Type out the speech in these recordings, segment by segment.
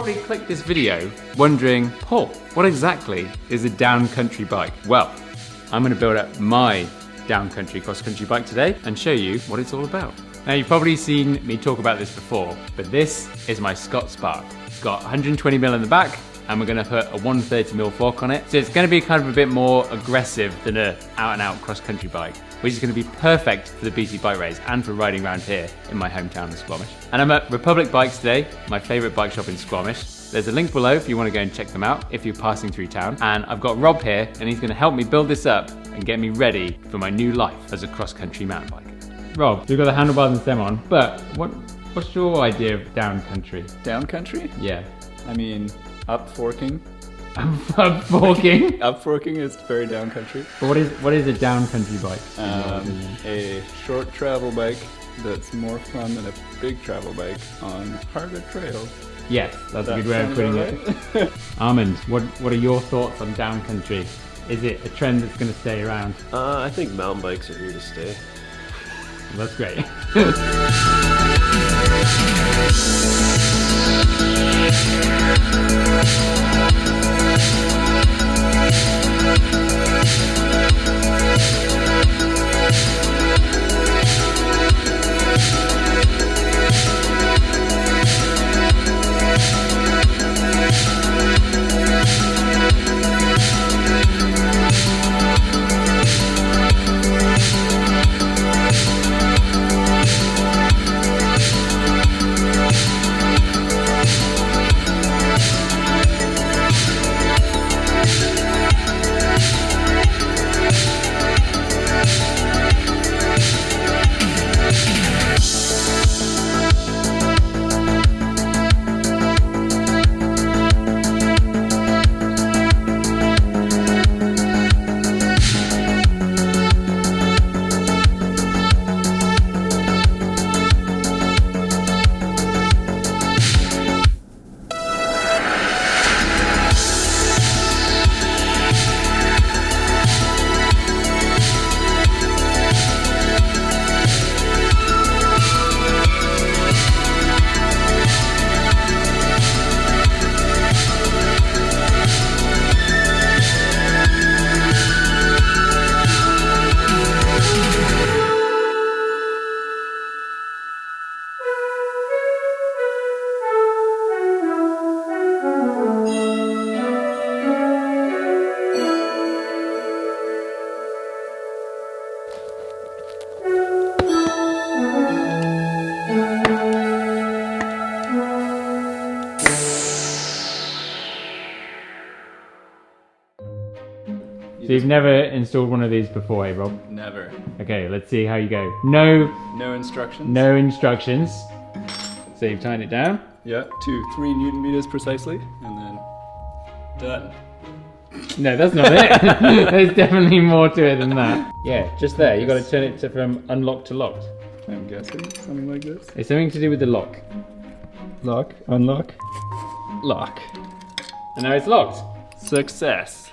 probably clicked this video wondering, Paul, what exactly is a downcountry bike? Well, I'm going to build up my downcountry cross-country bike today and show you what it's all about. Now, you've probably seen me talk about this before, but this is my Scott Spark. It's got 120mm in the back, and we're going to put a 130mm fork on it. So it's going to be kind of a bit more aggressive than an out-and-out cross-country bike, which is going to be perfect for the BC bike race and for riding around here in my hometown of Squamish. And I'm at Republic Bikes today, my favourite bike shop in Squamish. There's a link below if you want to go and check them out if you're passing through town. And I've got Rob here, and he's going to help me build this up and get me ready for my new life as a cross-country mountain biker. Rob, you've got the handlebars and stem on, but what's your idea of downcountry? Downcountry? Yeah. I mean, up forking. Up forking? Up forking is very downcountry. But what is a downcountry bike? A short travel bike that's more fun than a big travel bike on harder trails. Yes, that's a good way of putting it. Armand, what are your thoughts on downcountry? Is it a trend that's going to stay around? I think mountain bikes are here to stay. Well, that's great. So you've never installed one of these before, eh, Rob? Never. Okay, let's see how you go. No instructions? No instructions. So you've tightened it down? Yeah, to 3 Newton meters precisely, and then done. No, that's not it. There's definitely more to it than that. Yeah, just there. You got to turn it from unlocked to locked. I'm guessing something like this. It's something to do with the lock. Lock, unlock, lock. And now it's locked. Success.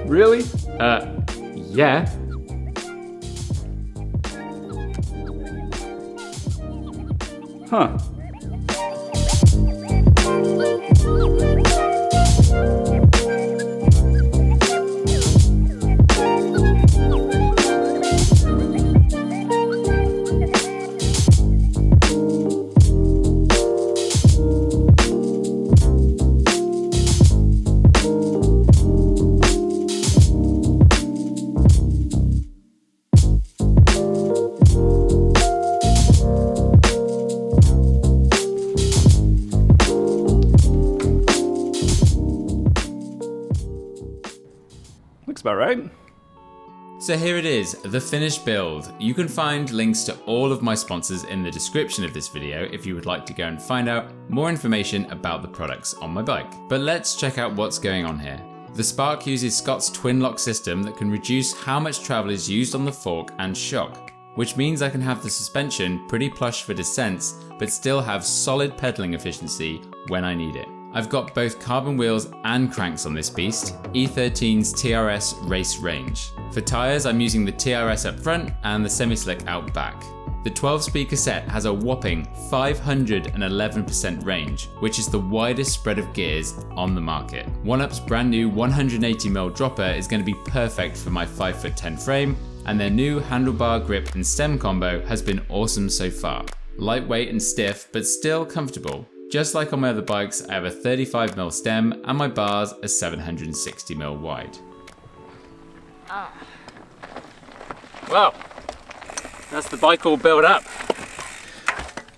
Really? Yeah. Huh. about right. So here it is, the finished build. You can find links to all of my sponsors in the description of this video if you would like to go and find out more information about the products on my bike. But let's check out what's going on here. The Spark uses Scott's twin lock system that can reduce how much travel is used on the fork and shock, which means I can have the suspension pretty plush for descents, but still have solid pedaling efficiency when I need it. I've got both carbon wheels and cranks on this beast, E13's TRS race range. For tyres, I'm using the TRS up front and the semi-slick out back. The 12-speed cassette has a whopping 511% range, which is the widest spread of gears on the market. OneUp's brand new 180mm dropper is going to be perfect for my 5'10" frame, and their new handlebar grip and stem combo has been awesome so far. Lightweight and stiff, but still comfortable. Just like on my other bikes, I have a 35mm stem and my bars are 760mm wide. Well, that's the bike all built up.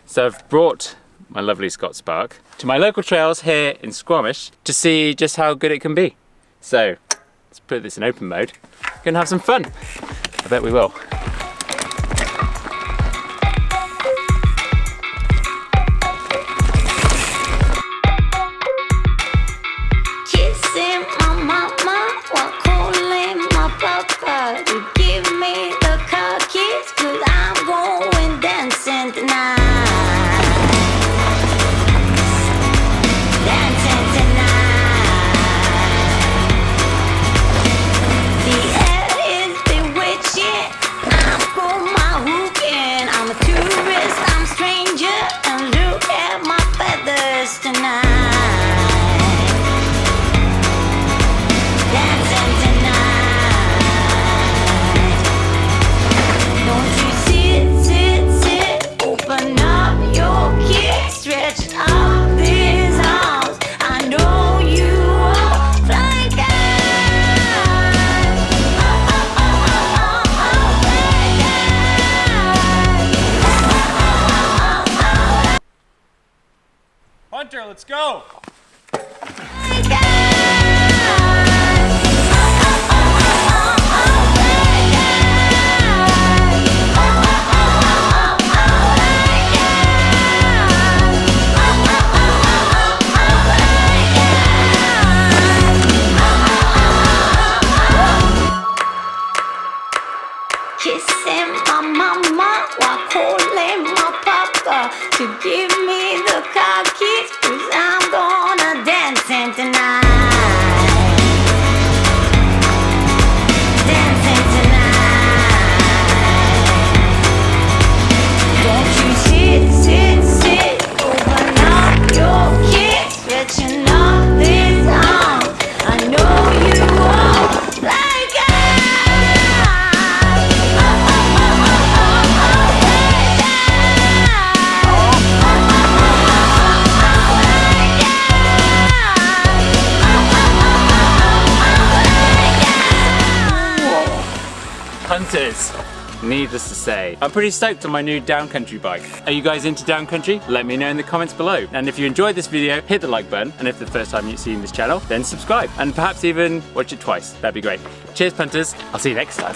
So I've brought my lovely Scott Spark to my local trails here in Squamish to see just how good it can be. So let's put this in open mode. Gonna have some fun. I bet we will. Punter, let's go! Kissing my mama while calling my papa to give me the car keys, 'cause I'm gonna dancing tonight. Dancing tonight. Don't you sit, open up your kiss, stretching up this arm. I know you won't like it. Punters, needless to say, I'm pretty stoked on my new downcountry bike. Are you guys into downcountry? Let me know in the comments below. And if you enjoyed this video, hit the like button. And if it's the first time you've seen this channel, then subscribe. And perhaps even watch it twice. That'd be great. Cheers, punters. I'll see you next time.